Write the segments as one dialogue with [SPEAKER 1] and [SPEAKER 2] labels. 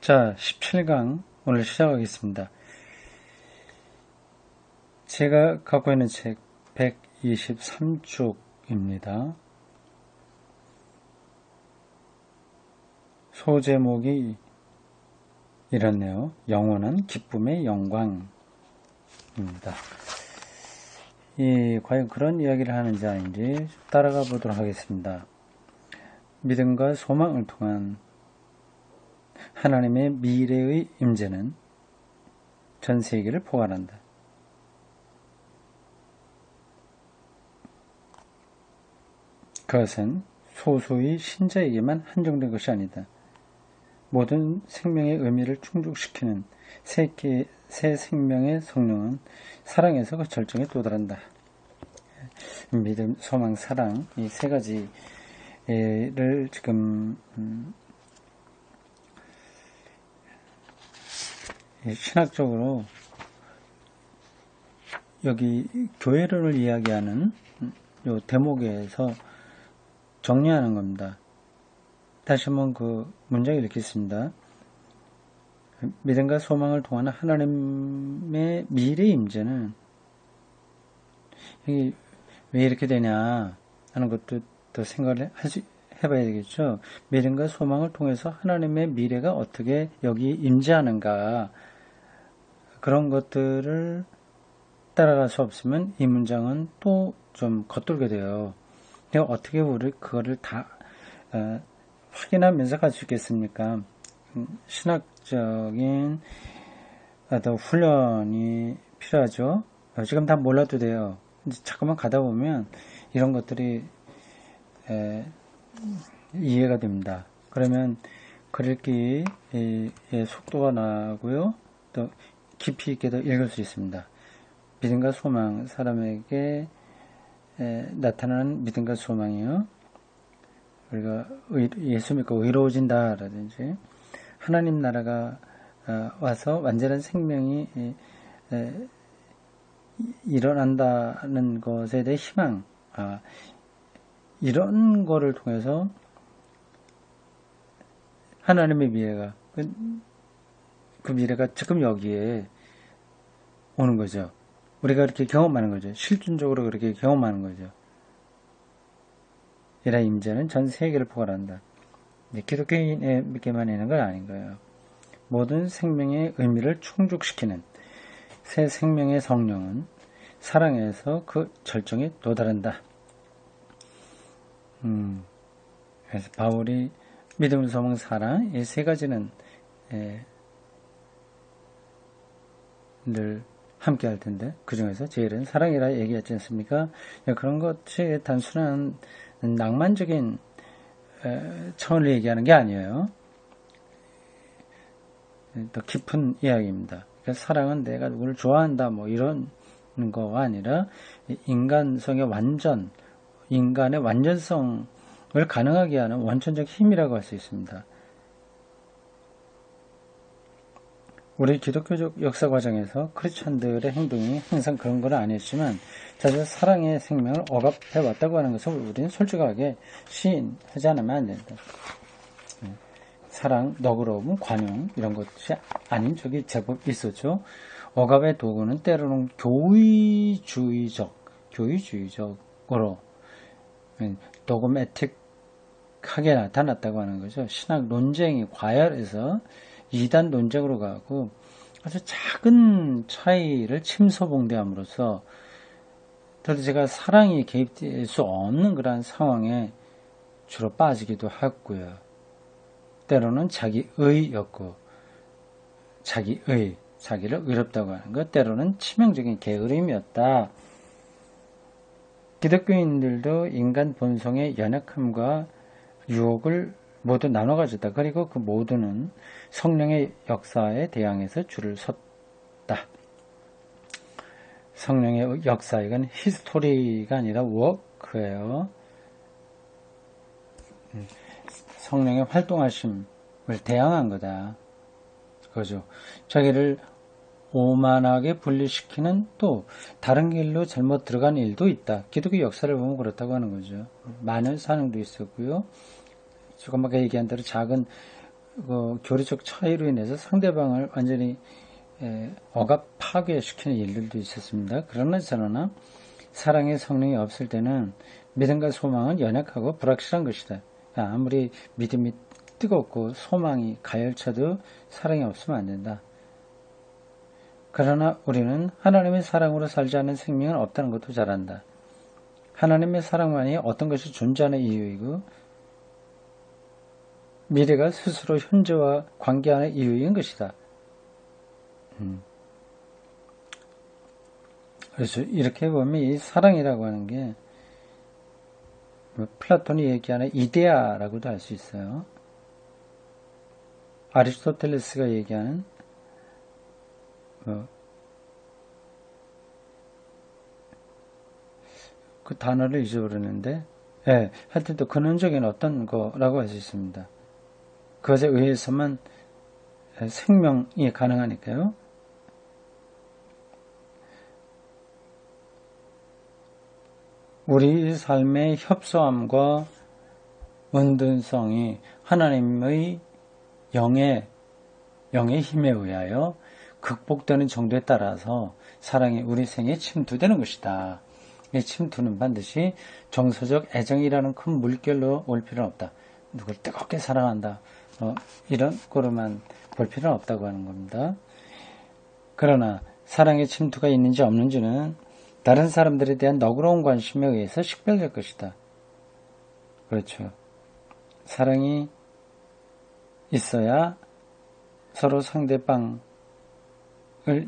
[SPEAKER 1] 자, 17강 오늘 시작하겠습니다. 제가 갖고 있는 책 123쪽입니다. 소제목이 이렇네요. 영원한 기쁨의 영광입니다. 과연 그런 이야기를 하는지 아닌지 따라가 보도록 하겠습니다. 믿음과 소망을 통한 하나님의 미래의 임재는 전 세계를 포괄한다. 그것은 소수의 신자에게만 한정된 것이 아니다. 모든 생명의 의미를 충족시키는 새 생명의 성령은 사랑에서 그 절정에 도달한다. 믿음, 소망, 사랑 이 세 가지를 지금 신학적으로 여기 교회론을 이야기하는 요 대목에서 정리하는 겁니다. 다시 한번 그 문장을 읽겠습니다. 믿음과 소망을 통한 하나님의 미래 임재는 이게 왜 이렇게 되냐 하는 것도 더 생각을 해봐야 되겠죠. 믿음과 소망을 통해서 하나님의 미래가 어떻게 여기 임재하는가 그런 것들을 따라갈 수 없으면 이 문장은 또 좀 겉돌게 돼요. 어떻게 우리 그거를 다 확인하면서 갈 수 있겠습니까? 신학적인 어떤 훈련이 필요하죠. 지금 다 몰라도 돼요. 자꾸만 가다 보면 이런 것들이 이해가 됩니다. 그러면 글 읽기의 속도가 나고요. 또 깊이 있게 더 읽을 수 있습니다. 믿음과 소망, 사람에게 나타나는 믿음과 소망이요. 우리가 예수 믿고 의로워진다 라든지 하나님 나라가 와서 완전한 생명이 일어난다는 것에 대해 희망, 이런 거를 통해서 하나님의 미래가 그 미래가 지금 여기에 오는 거죠. 우리가 그렇게 경험하는 거죠. 실존적으로 그렇게 경험하는 거죠. 이라 임재는 전 세계를 포괄한다. 기독교인에게만 있는 건 아닌 거예요. 모든 생명의 의미를 충족시키는 새 생명의 성령은 사랑에서 그 절정에 도달한다. 그래서 바울이 믿음, 소망, 사랑 이 세 가지는 늘 함께 할 텐데 그 중에서 제일은 사랑이라 얘기했지 않습니까? 그런 것이 단순한 낭만적인 차원을 얘기하는 게 아니에요. 더 깊은 이야기입니다. 그래서 사랑은 내가 누구를 좋아한다 뭐 이런 거가 아니라 인간성의 완전, 인간의 완전성을 가능하게 하는 원천적 힘이라고 할 수 있습니다. 우리 기독교적 역사 과정에서 크리스천들의 행동이 항상 그런 건 아니었지만 자주 사랑의 생명을 억압해 왔다고 하는 것을 우리는 솔직하게 시인하지 않으면 안 된다. 사랑, 너그러움, 관용 이런 것이 아닌 적이 제법 있었죠. 억압의 도구는 때로는 교의주의적으로 도그매틱하게 나타났다고 하는 거죠. 신학 논쟁이 과열해서 이단 논쟁으로 가고 아주 작은 차이를 침소봉대함으로써 도대체가 사랑이 개입될 수 없는 그러한 상황에 주로 빠지기도 하고요. 때로는 자기의였고 자기를 의롭다고 하는 것, 때로는 치명적인 게으름이었다. 기독교인들도 인간 본성의 연약함과 유혹을 모두 나눠 가졌다. 그리고 그 모두는 성령의 역사에 대항해서 줄을 섰다. 성령의 역사, 이건 히스토리가 아니라 워크예요. 성령의 활동하심을 대항한 거다. 그죠. 자기를 오만하게 분리시키는 또 다른 길로 잘못 들어간 일도 있다. 기독교 역사를 보면 그렇다고 하는 거죠. 많은 사능도 있었고요. 조금 아까 얘기한 대로 작은 교리적 차이로 인해서 상대방을 완전히 억압 파괴시키는 일들도 있었습니다. 그러나 저러나 사랑의 성령이 없을 때는 믿음과 소망은 연약하고 불확실한 것이다. 아무리 믿음이 뜨겁고 소망이 가열쳐도 사랑이 없으면 안 된다. 그러나 우리는 하나님의 사랑으로 살지 않는 생명은 없다는 것도 잘 안다. 하나님의 사랑만이 어떤 것이 존재하는 이유이고 미래가 스스로 현재와 관계하는 이유인 것이다. 그래서 이렇게 보면 이 사랑이라고 하는 게 플라톤이 얘기하는 이데아라고도 할 수 있어요. 아리스토텔레스가 얘기하는 그 단어를 잊어버렸는데 하여튼 또 근원적인 어떤 거라고 할 수 있습니다. 그것에 의해서만 생명이 가능하니까요. 우리 삶의 협소함과 은둔성이 하나님의 영의 힘에 의하여 극복되는 정도에 따라서 사랑이 우리 생에 침투되는 것이다. 이 침투는 반드시 정서적 애정이라는 큰 물결로 올 필요는 없다. 누굴 뜨겁게 사랑한다. 이런 거로만 볼 필요는 없다고 하는 겁니다. 그러나 사랑의 침투가 있는지 없는지는 다른 사람들에 대한 너그러운 관심에 의해서 식별될 것이다. 그렇죠. 사랑이 있어야 서로 상대방을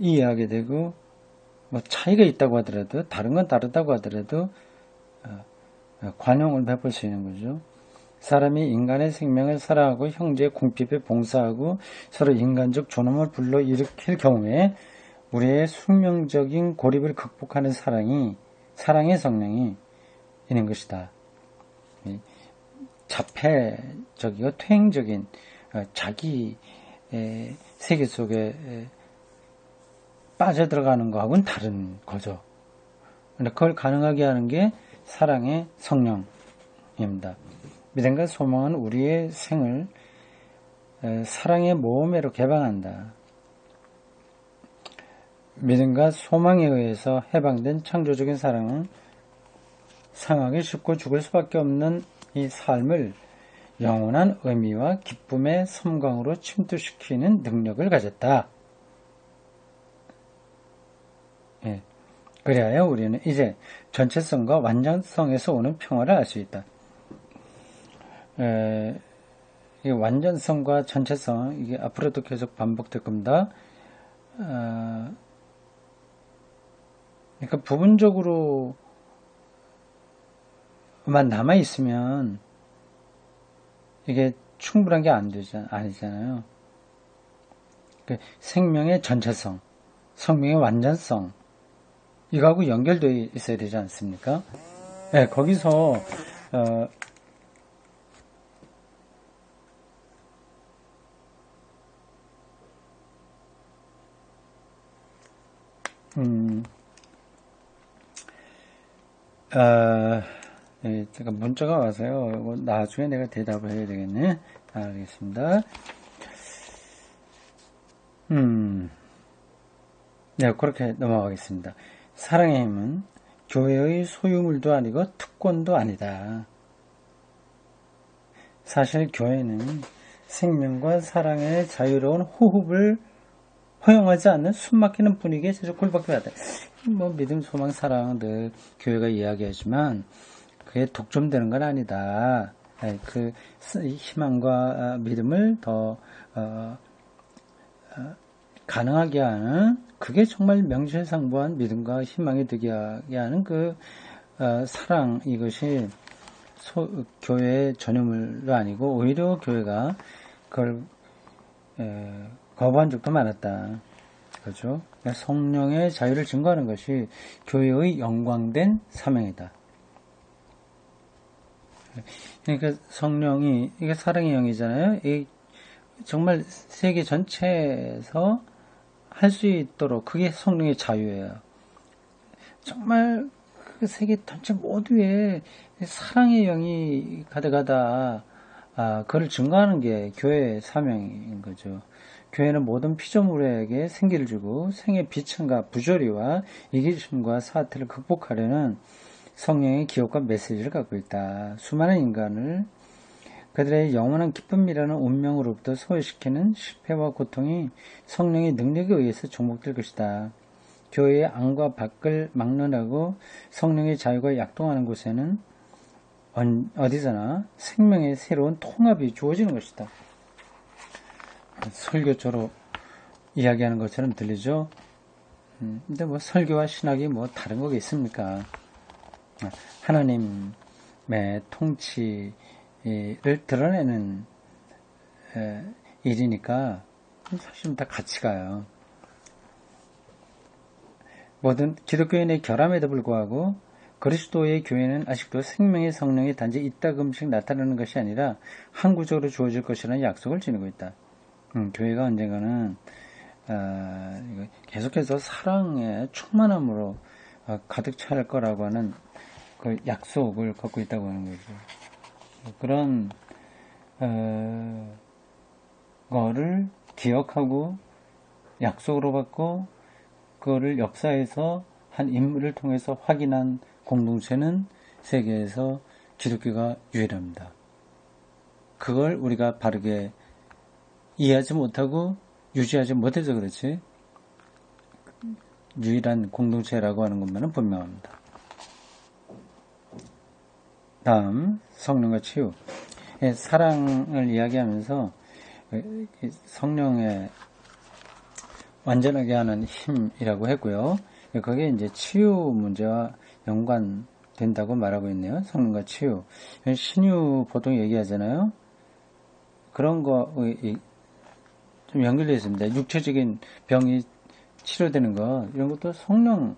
[SPEAKER 1] 이해하게 되고 차이가 있다고 하더라도 다른 건 다르다고 하더라도 관용을 베풀 수 있는 거죠. 사람이 인간의 생명을 사랑하고 형제의 궁핍에 봉사하고 서로 인간적 존엄을 불러일으킬 경우에 우리의 숙명적인 고립을 극복하는 사랑의 성령이 있는 것이다. 자폐적이고 퇴행적인 자기 세계 속에 빠져들어가는 거하고는 다른 거죠. 근데 그걸 가능하게 하는 게 사랑의 성령입니다. 믿음과 소망은 우리의 생을 사랑의 모험으로 개방한다. 믿음과 소망에 의해서 해방된 창조적인 사랑은 상하게 쉽고 죽을 수밖에 없는 이 삶을 영원한 의미와 기쁨의 섬광으로 침투시키는 능력을 가졌다. 그리하여 우리는 이제 전체성과 완전성에서 오는 평화를 알 수 있다. 이 완전성과 전체성, 이게 앞으로도 계속 반복될 겁니다. 그러니까 부분적으로만 남아있으면 이게 충분한 게 아니잖아요. 생명의 전체성, 성명의 완전성, 이거하고 연결되어 있어야 되지 않습니까? 네, 거기서 제가 문자가 와서요. 이거 나중에 내가 대답을 해야 되겠네. 알겠습니다. 네, 그렇게 넘어가겠습니다. 사랑의 힘은 교회의 소유물도 아니고 특권도 아니다. 사실 교회는 생명과 사랑의 자유로운 호흡을 허용하지 않는 숨막히는 분위기에 계속 굴복해야 돼. 믿음, 소망, 사랑들 교회가 이야기하지만 그게 독점되는 건 아니다. 그 희망과 믿음을 더 가능하게 하는, 그게 정말 명실상부한 믿음과 희망이 되게 하는 그 사랑, 이것이 교회의 전유물도 아니고 오히려 교회가 그걸 거부한 적도 많았다. 그렇죠? 성령의 자유를 증거하는 것이 교회의 영광된 사명이다. 그러니까 성령이, 이게 사랑의 영이잖아요. 정말 세계 전체에서 할 수 있도록, 그게 성령의 자유예요. 정말 그 세계 전체 모두에 사랑의 영이 가득하다. 그걸 증거하는 게 교회의 사명인 거죠. 교회는 모든 피조물에게 생기를 주고 생의 비천과 부조리와 이기심과 사태를 극복하려는 성령의 기업과 메시지를 갖고 있다. 수많은 인간을 그들의 영원한 기쁨이라는 운명으로부터 소외시키는 실패와 고통이 성령의 능력에 의해서 종목될 것이다. 교회의 안과 밖을 막론하고 성령의 자유가 약동하는 곳에는 어디서나 생명의 새로운 통합이 주어지는 것이다. 설교처럼 이야기하는 것처럼 들리죠? 근데 뭐 설교와 신학이 뭐 다른 거겠습니까? 하나님의 통치를 드러내는 일이니까 사실은 다 같이 가요. 모든 기독교인의 결함에도 불구하고 그리스도의 교회는 아직도 생명의 성령이 단지 이따금씩 나타나는 것이 아니라 항구적으로 주어질 것이라는 약속을 지니고 있다. 교회가 언젠가는 계속해서 사랑의 충만함으로 가득 찰 거라고 하는 그 약속을 갖고 있다고 하는 거죠. 그런 거를 기억하고 약속으로 받고 그거를 역사에서 한 인물을 통해서 확인한 공동체는 세계에서 기독교가 유일합니다. 그걸 우리가 바르게 이해하지 못하고 유지하지 못해서 그렇지 유일한 공동체라고 하는 것만은 분명합니다. 다음 성령과 치유. 사랑을 이야기하면서 성령의 완전하게 하는 힘이라고 했고요. 거기에 이제 치유 문제와 연관된다고 말하고 있네요. 성령과 치유. 신유 보통 얘기하잖아요. 그런 거 좀 연결되어 있습니다. 육체적인 병이 치료되는 거 이런 것도 성령의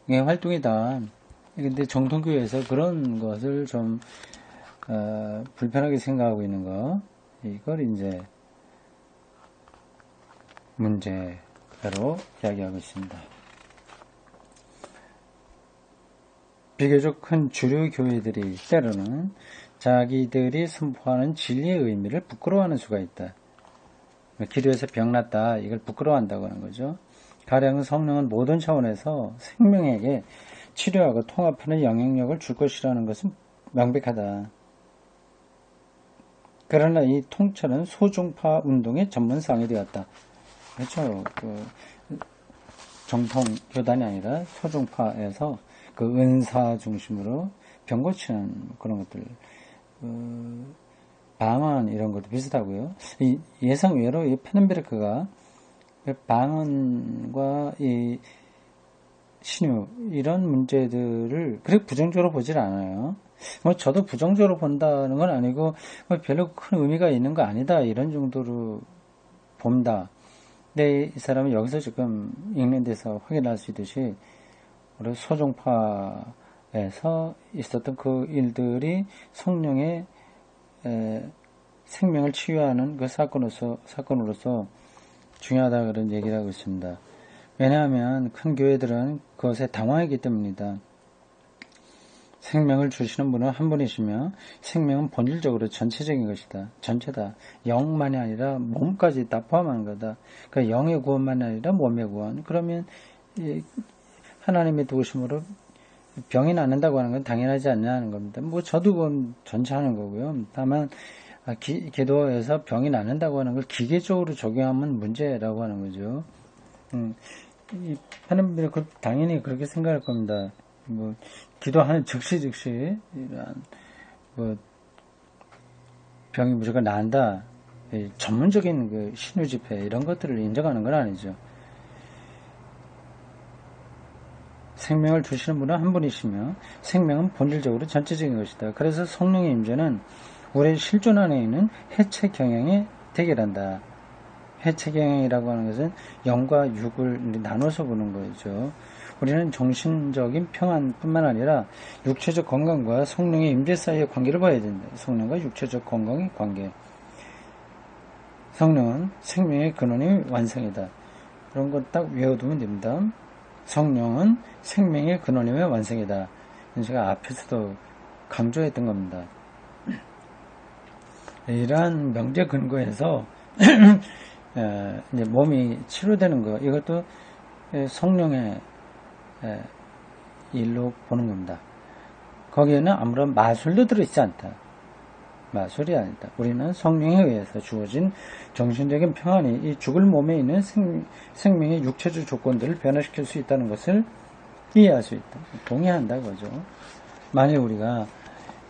[SPEAKER 1] 활동이다. 근데 정통교회에서 그런 것을 좀 불편하게 생각하고 있는 거 이걸 이제 문제로 이야기하고 있습니다. 비교적 큰 주류 교회들이 때로는 자기들이 선포하는 진리의 의미를 부끄러워하는 수가 있다. 기도에서 병났다 이걸 부끄러워한다고 하는 거죠. 가령 성령은 모든 차원에서 생명에게 치료하고 통합하는 영향력을 줄 것이라는 것은 명백하다. 그러나 이 통찰은 소중파 운동의 전문상이 되었다. 그렇죠. 정통 교단이 아니라 소중파에서 그 은사 중심으로 병 고치는 그런 것들, 방언 이런 것도 비슷하고요. 예상외로 이 페넨베르크가 방언과 이 신유 이런 문제들을 그렇게 부정적으로 보질 않아요. 뭐 저도 부정적으로 본다는 건 아니고 뭐 별로 큰 의미가 있는 거 아니다 이런 정도로 봅니다. 근데 이 사람은 여기서 지금 읽는 데서 확인할 수 있듯이 우리 소종파에서 있었던 그 일들이 성령의 생명을 치유하는 그 사건으로서 중요하다 그런 얘기를 하고 있습니다. 왜냐하면 큰 교회들은 그것에 당황하기 때문이다. 생명을 주시는 분은 한 분이시며 생명은 본질적으로 전체적인 것이다. 전체다. 영만이 아니라 몸까지 다 포함하는 거다. 그러니까 영의 구원만이 아니라 몸의 구원. 그러면 하나님의 도우심으로 병이 낫는다고 하는 건 당연하지 않냐는 겁니다. 뭐 저도 그건 전체하는 거고요. 다만 기도에서 병이 낫는다고 하는 걸 기계적으로 적용하면 문제라고 하는 거죠. 하는 분들이 당연히 그렇게 생각할 겁니다. 뭐 기도하는 즉시 이러한 뭐 병이 무조건 나은다. 전문적인 그 신유 집회 이런 것들을 인정하는 건 아니죠. 생명을 주시는 분은 한 분이시며 생명은 본질적으로 전체적인 것이다. 그래서 성령의 임재는 우리의 실존 안에 있는 해체 경향에 대결한다. 해체 경향이라고 하는 것은 영과 육을 나눠서 보는 거죠. 우리는 정신적인 평안뿐만 아니라 육체적 건강과 성령의 임재 사이의 관계를 봐야 된다. 성령과 육체적 건강의 관계. 성령은 생명의 근원의 완성이다. 그런 것 딱 외워두면 됩니다. 성령은 생명의 근원임의 완성이다. 제가 앞에서도 강조했던 겁니다. 이러한 명제 근거에서 이제 몸이 치료되는 거, 이것도 성령의 일로 보는 겁니다. 거기에는 아무런 마술도 들어있지 않다. 마술이 아니다. 우리는 성령에 의해서 주어진 정신적인 평안이 이 죽을 몸에 있는 생명의 육체적 조건들을 변화시킬 수 있다는 것을 이해할 수 있다. 동의한다 그죠. 만일 우리가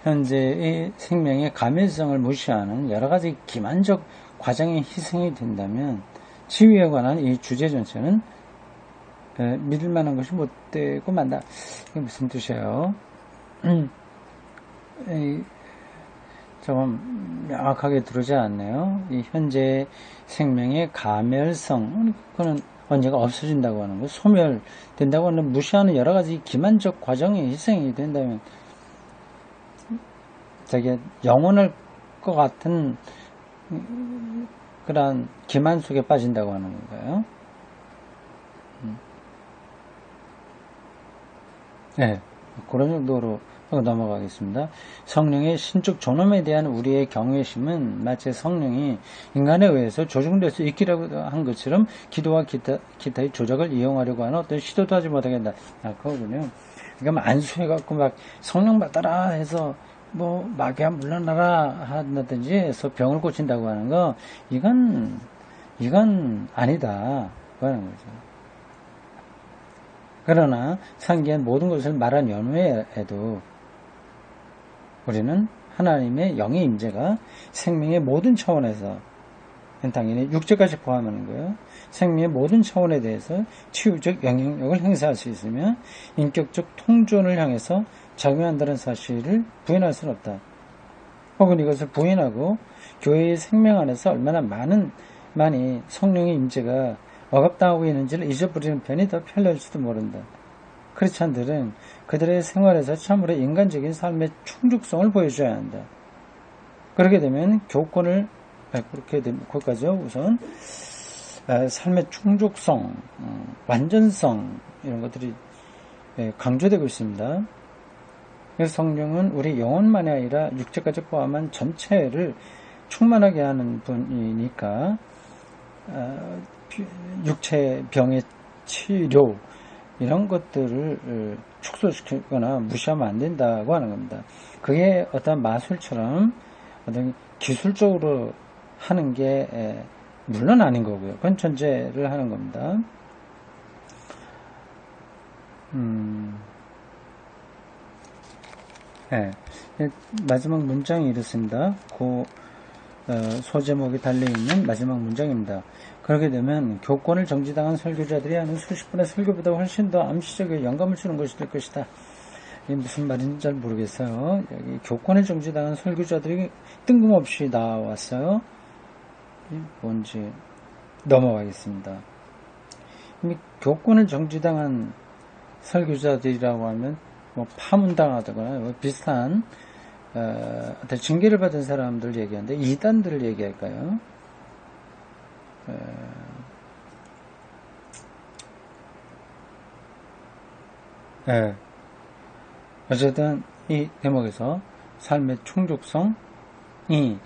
[SPEAKER 1] 현재의 생명의 가면성을 무시하는 여러 가지 기만적 과정의 희생이 된다면 치유에 관한 이 주제 전체는 믿을 만한 것이 못 되고 만다. 이게 무슨 뜻이에요? 조금 명확하게 들어오지 않네요. 이 현재 생명의 가멸성, 그거는 언제가 없어진다고 하는 거, 소멸된다고 하는 무시하는 여러 가지 기만적 과정의 희생이 된다면 되게 영원할 것 같은 그런 기만 속에 빠진다고 하는 건가요? 네, 그런 정도로 넘어가겠습니다. 성령의 신적 존엄에 대한 우리의 경외심은 마치 성령이 인간에 의해서 조종될 수 있기라고 한 것처럼 기도와 기타의 조작을 이용하려고 하는 어떤 시도도 하지 못하게 한다. 그거군요. 그러니까 안수해갖고 막 성령 받아라 해서 뭐 마귀야 물러나라 한다든지 해서 병을 고친다고 하는 거, 이건 아니다 그 하는 거죠. 그러나 상기한 모든 것을 말한 연후에도 우리는 하나님의 영의 임재가 생명의 모든 차원에서, 당연히 육체까지 포함하는 거예요. 생명의 모든 차원에 대해서 치유적 영향력을 행사할 수 있으며 인격적 통존을 향해서 작용한다는 사실을 부인할 수는 없다. 혹은 이것을 부인하고 교회의 생명 안에서 얼마나 많이 성령의 임재가 억압당하고 있는지를 잊어버리는 편이 더 편리할지도 모른다. 크리스찬들은 그들의 생활에서 참으로 인간적인 삶의 충족성을 보여줘야 한다. 그렇게 되면 거기까지요. 우선 삶의 충족성, 완전성 이런 것들이 강조되고 있습니다. 그래서 성령은 우리 영혼만이 아니라 육체까지 포함한 전체를 충만하게 하는 분이니까 육체 병의 치료 이런 것들을 축소시키거나 무시하면 안 된다고 하는 겁니다. 그게 어떤 마술처럼 어떤 기술적으로 하는 게 물론 아닌 거고요. 그건 전제를 하는 겁니다. 네. 마지막 문장이 이렇습니다. 소제목이 달려있는 마지막 문장입니다. 그렇게 되면 교권을 정지당한 설교자들이 하는 수십 분의 설교보다 훨씬 더 암시적인 영감을 주는 것이 될 것이다. 이게 무슨 말인지 잘 모르겠어요. 여기 교권을 정지당한 설교자들이 뜬금없이 나왔어요. 뭔지 넘어가겠습니다. 이미 교권을 정지당한 설교자들이라고 하면 뭐 파문당하거나 뭐 비슷한 어떤 징계를 받은 사람들 얘기하는데 이단들을 얘기할까요? 어쨌든 이 대목에서 삶의 충족성이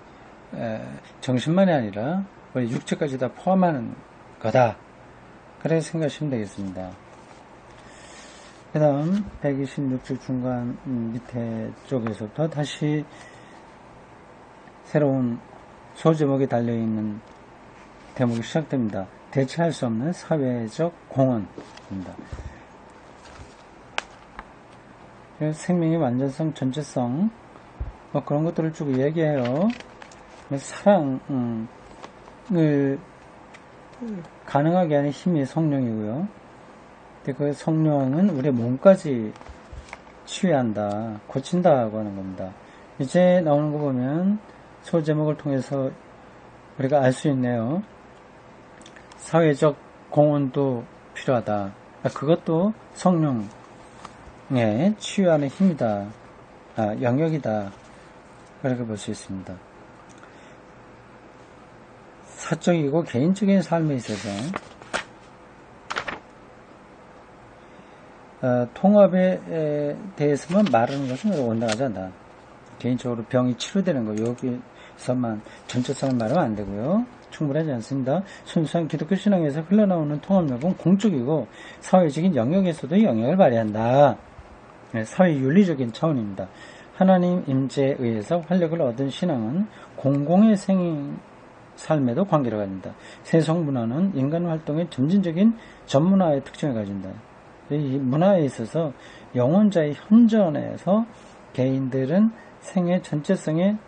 [SPEAKER 1] 정신만이 아니라 우리 육체까지 다 포함하는 거다. 그렇게 생각하시면 되겠습니다. 그 다음 126줄 중간 밑에 쪽에서부터 다시 새로운 소제목이 달려있는 대목이 시작됩니다. 대체할 수 없는 사회적 공헌입니다. 생명의 완전성, 전체성 뭐 그런 것들을 쭉 얘기해요. 사랑을 가능하게 하는 힘이 성령이고요. 근데 그 성령은 우리의 몸까지 치유한다, 고친다고 하는 겁니다. 이제 나오는 거 보면 소제목을 통해서 우리가 알 수 있네요. 사회적 공헌도 필요하다. 그것도 성령의 치유하는 힘이다, 영역이다. 그렇게 볼 수 있습니다. 사적이고 개인적인 삶에 있어서 통합에 대해서만 말하는 것은 온당하지 않다. 개인적으로 병이 치료되는 거, 여기 해서만 전체성을 말하면 안 되고요. 충분하지 않습니다. 순수한 기독교 신앙에서 흘러나오는 통합력은 공적이고 사회적인 영역에서도 영향을 발휘한다. 사회 윤리적인 차원입니다. 하나님 임재에 의해서 활력을 얻은 신앙은 공공의 삶에도 관계를 가진다. 세속 문화는 인간 활동의 점진적인 전문화의 특징을 가진다. 이 문화에 있어서 영혼자의 현존에서 개인들을 생의 전체성에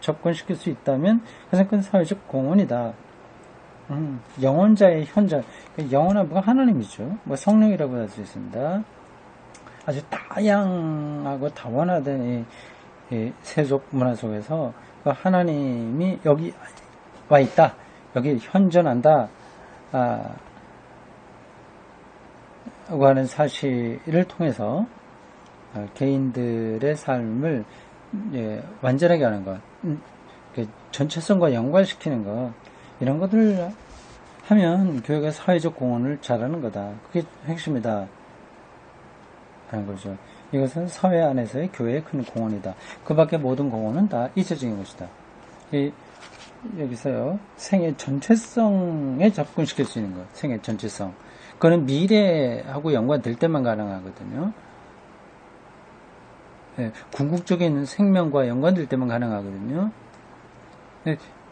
[SPEAKER 1] 접근시킬 수 있다면 가장 큰 사회적 공헌이다. 영혼자의 현존, 영혼한 분은 하나님이죠. 성령이라고 할 수 있습니다. 아주 다양하고 다원화된 이 세속 문화 속에서 하나님이 여기 와 있다, 여기 현존한다 고 하는 사실을 통해서 개인들의 삶을 완전하게 하는 것, 전체성과 연관시키는 것, 이런 것들을 하면 교회가 사회적 공헌을 잘하는 거다. 그게 핵심이다 하는 거죠. 이것은 사회 안에서의 교회의 큰 공헌이다. 그 밖에 모든 공헌은 다 이체적인 것이다. 여기서요, 생의 전체성에 접근시킬 수 있는 것, 생의 전체성. 그거는 미래하고 연관될 때만 가능하거든요. 궁극적인 생명과 연관될 때만 가능하거든요.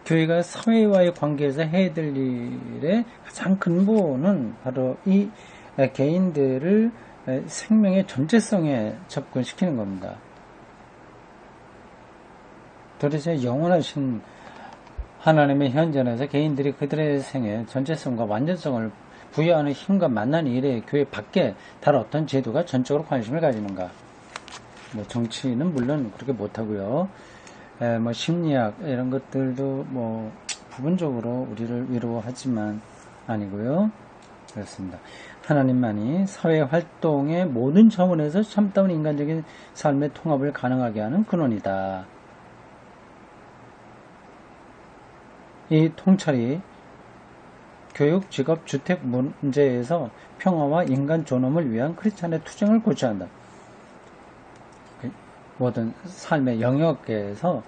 [SPEAKER 1] 교회가 사회와의 관계에서 해야 될 일의 가장 근본은 바로 이 개인들을 생명의 전체성에 접근시키는 겁니다. 도대체 영원하신 하나님의 현존에서 개인들이 그들의 생의 전체성과 완전성을 부여하는 힘과 만난 일에 교회 밖에 다른 어떤 제도가 전적으로 관심을 가지는가? 정치는 물론 그렇게 못하고요. 심리학 이런 것들도 부분적으로 우리를 위로하지만 아니고요. 그렇습니다. 하나님만이 사회 활동의 모든 차원에서 참다운 인간적인 삶의 통합을 가능하게 하는 근원이다. 이 통찰이 교육, 직업, 주택 문제에서 평화와 인간 존엄을 위한 크리스찬의 투쟁을 고취한다. 모든 삶의 영역에서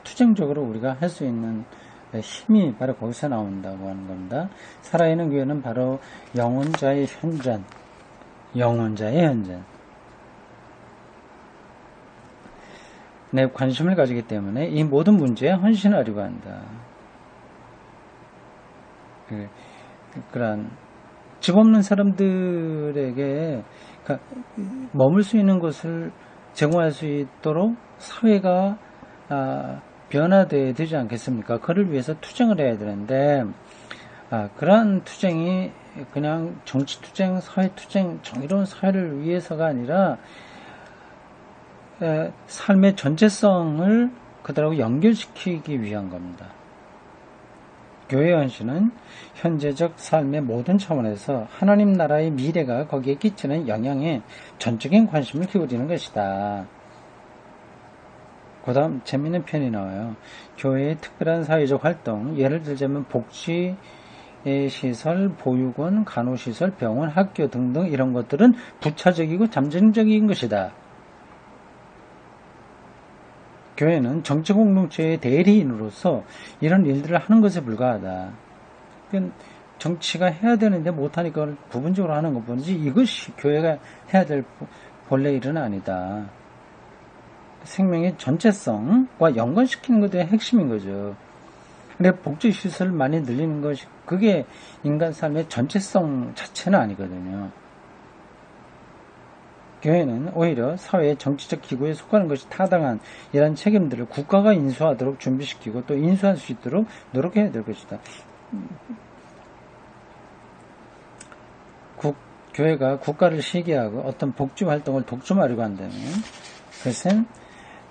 [SPEAKER 1] 투쟁적으로 우리가 할 수 있는 힘이 바로 거기서 나온다고 하는 겁니다. 살아있는 교회는 바로 영혼자의 현존, 내 관심을 가지기 때문에 이 모든 문제에 헌신하려고 한다. 그러한 집 없는 사람들에게 머물 수 있는 곳을 제공할 수 있도록 사회가 변화되어야 되지 않겠습니까? 그를 위해서 투쟁을 해야 되는데 그러한 투쟁이 그냥 정치투쟁, 사회투쟁, 정의로운 사회를 위해서가 아니라 삶의 전체성을 그들하고 연결시키기 위한 겁니다. 교회의 헌신은 현재적 삶의 모든 차원에서 하나님 나라의 미래가 거기에 끼치는 영향에 전적인 관심을 기울이는 것이다. 그 다음 재미있는 표현이 나와요. 교회의 특별한 사회적 활동, 예를 들자면 복지 시설, 보육원, 간호시설, 병원, 학교 등등 이런 것들은 부차적이고 잠정적인 것이다. 교회는 정치 공동체의 대리인으로서 이런 일들을 하는 것에 불과하다. 정치가 해야 되는데 못하니까 부분적으로 하는 것 뿐이지 이것이 교회가 해야 될 본래 일은 아니다. 생명의 전체성과 연관시키는 것이 핵심인 거죠. 근데 복지시설을 많이 늘리는 것이 그게 인간 삶의 전체성 자체는 아니거든요. 교회는 오히려 사회의 정치적 기구에 속하는 것이 타당한 이러한 책임들을 국가가 인수하도록 준비시키고 또 인수할 수 있도록 노력해야 될 것이다. 교회가 국가를 시기하고 어떤 복지 활동을 독점하려고 한다면 그것은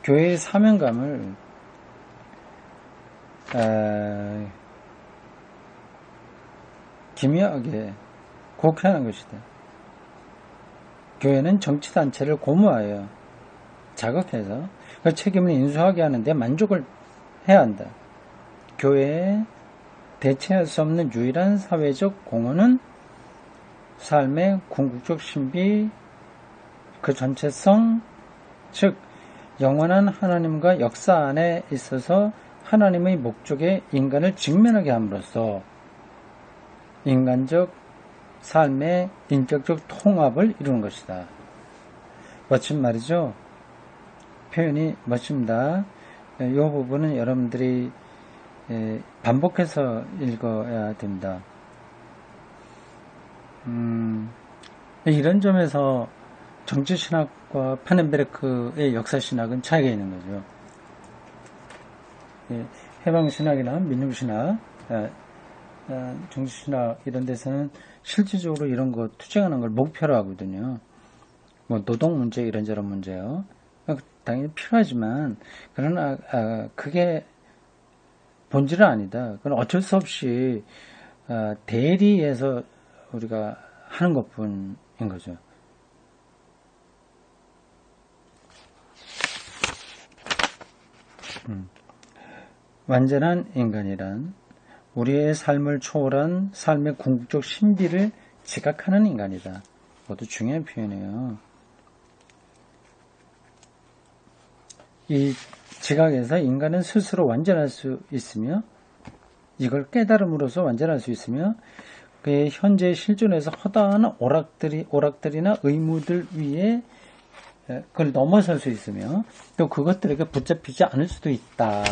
[SPEAKER 1] 교회의 사명감을 기묘하게 곡해하는 것이다. 교회는 정치단체를 고무하여 자극해서 그 책임을 인수하게 하는데 만족을 해야 한다. 교회에 대체할 수 없는 유일한 사회적 공헌은 삶의 궁극적 신비, 그 전체성, 즉 영원한 하나님과 역사 안에 있어서 하나님의 목적에 인간을 직면하게 함으로써 인간적 삶의 인격적 통합을 이루는 것이다. 멋진 말이죠? 표현이 멋집니다. 이 부분은 여러분들이 반복해서 읽어야 됩니다. 이런 점에서 정치신학과 파넨베르크의 역사신학은 차이가 있는 거죠. 해방신학이나 민중신학, 정치신학 이런 데서는 실질적으로 이런 거 투쟁하는 걸 목표로 하거든요. 뭐 노동 문제 이런저런 문제요. 당연히 필요하지만 그러나 그게 본질은 아니다. 그건 어쩔 수 없이 대리해서 우리가 하는 것뿐인 거죠. 완전한 인간이란 우리의 삶을 초월한 삶의 궁극적 신비를 지각하는 인간이다. 모두 중요한 표현이에요. 이 지각에서 인간은 스스로 완전할 수 있으며 이걸 깨달음으로써 완전할 수 있으며 그의 현재 실존에서 허다한 오락들이나 의무들 위에 그걸 넘어설 수 있으며 또 그것들에게 붙잡히지 않을 수도 있다.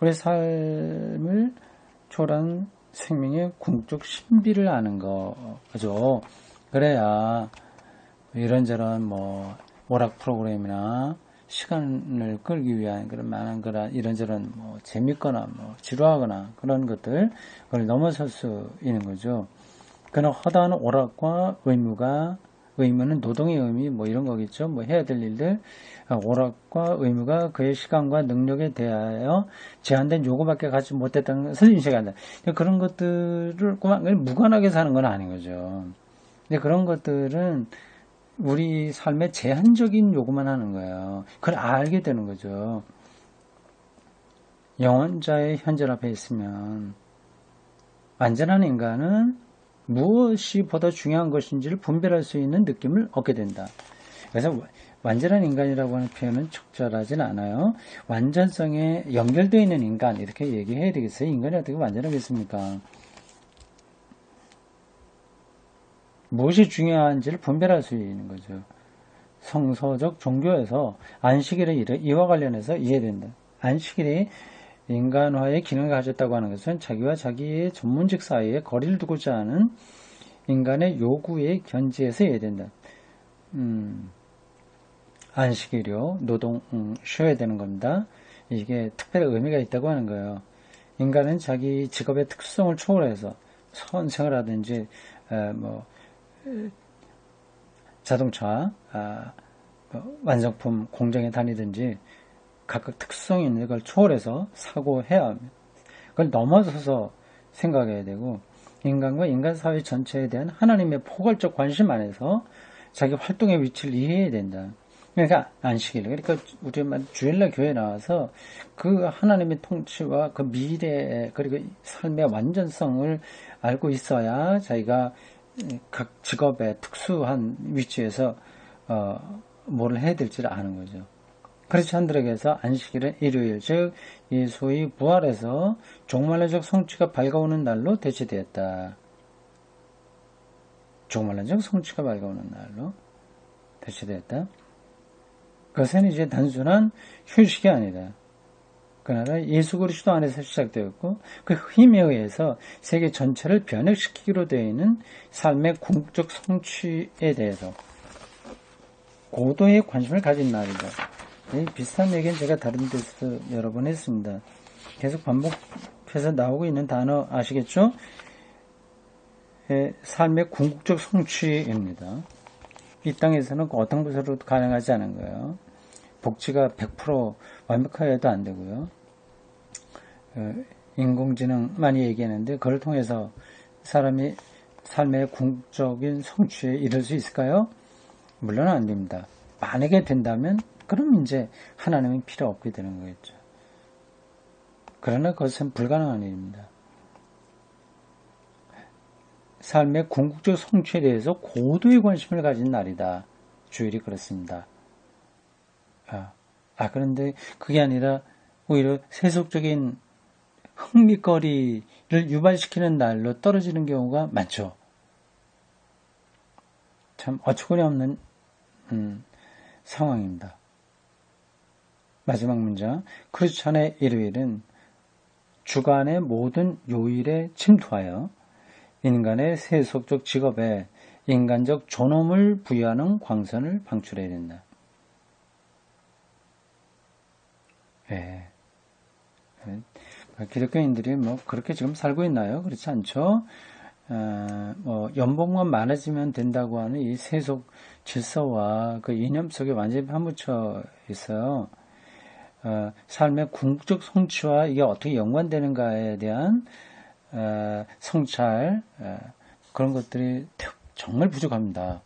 [SPEAKER 1] 우리 삶을 초월한 생명의 궁극적 신비를 아는 거죠. 그래야 이런저런 뭐 오락 프로그램이나 시간을 끌기 위한 그런 많은 그런 이런저런 뭐 재밌거나 뭐 지루하거나 그런 것들 그걸 넘어설 수 있는 거죠. 그는 허다한 오락과 의무는 노동의 의미 뭐 이런 거겠죠. 뭐 해야 될 일들 오락과 의무가 그의 시간과 능력에 대하여 제한된 요구밖에 갖지 못했다는 것을 인식한다. 그런 것들을 무관하게 사는 건 아닌 거죠. 근데 그런 것들은 우리 삶의 제한적인 요구만 하는 거예요. 그걸 알게 되는 거죠. 영원자의 현재 앞에 있으면 완전한 인간은 무엇이 보다 중요한 것인지를 분별할 수 있는 느낌을 얻게 된다. 그래서 완전한 인간이라고 하는 표현은 적절하진 않아요. 완전성에 연결되어 있는 인간 이렇게 얘기해야 되겠어요. 인간이 어떻게 완전하겠습니까? 무엇이 중요한지를 분별할 수 있는 거죠. 성서적 종교에서 안식일의 이와 관련해서 이해된다. 안식일이 인간화의 기능을 가졌다고 하는 것은 자기와 자기의 전문직 사이에 거리를 두고자 하는 인간의 요구에 견지해서 이해된다. 안식일이요. 노동, 쉬어야 되는 겁니다. 이게 특별한 의미가 있다고 하는 거예요. 인간은 자기 직업의 특성을 초월해서 선생을 하든지 자동차 완성품 공장에 다니든지 각각 특성이 있는 걸 초월해서 사고해야 합니다. 그걸 넘어서서 생각해야 되고 인간과 인간 사회 전체에 대한 하나님의 포괄적 관심 안에서 자기 활동의 위치를 이해해야 된다. 그러니까 안식일, 그러니까 우리 주일날 교회에 나와서 그 하나님의 통치와 그 미래 그리고 삶의 완전성을 알고 있어야 자기가 각 직업의 특수한 위치에서 뭘 해야 될지를 아는 거죠. 크리스찬들에게서 안식일은 일요일, 즉 예수의 부활에서 종말론적 성취가 밝아오는 날로 대체되었다. 종말론적 성취가 밝아오는 날로 대체되었다. 그것은 이제 단순한 휴식이 아니다. 그러나 예수 그리스도 안에서 시작되었고 그 힘에 의해서 세계 전체를 변혁시키기로 되어 있는 삶의 궁극적 성취에 대해서 고도의 관심을 가진 날이다. 비슷한 얘기는 제가 다른 데서 여러 번 했습니다. 계속 반복해서 나오고 있는 단어 아시겠죠? 삶의 궁극적 성취입니다. 이 땅에서는 어떤 것으로도 가능하지 않은 거예요. 복지가 100% 완벽하여도 안 되고요. 인공지능 많이 얘기하는데 그걸 통해서 사람이 삶의 궁극적인 성취에 이를 수 있을까요? 물론 안 됩니다. 만약에 된다면 그럼 이제 하나님은 필요 없게 되는 거겠죠. 그러나 그것은 불가능한 일입니다. 삶의 궁극적 성취에 대해서 고도의 관심을 가진 날이다. 주일이 그렇습니다. 그런데 그게 아니라 오히려 세속적인 흥미거리를 유발시키는 날로 떨어지는 경우가 많죠. 참 어처구니 없는 상황입니다. 마지막 문장. 크루찬의 일요일은 주간의 모든 요일에 침투하여 인간의 세속적 직업에 인간적 존엄을 부여하는 광선을 방출해야 된다. 예. 기독교인들이 뭐 그렇게 지금 살고 있나요? 그렇지 않죠? 뭐 연봉만 많아지면 된다고 하는 이 세속 질서와 그 이념 속에 완전히 파묻혀 있어요. 삶의 궁극적 성취와 이게 어떻게 연관되는가에 대한 성찰 그런 것들이 정말 부족합니다.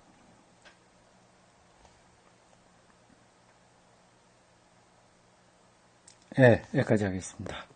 [SPEAKER 1] 네, 여기까지 하겠습니다.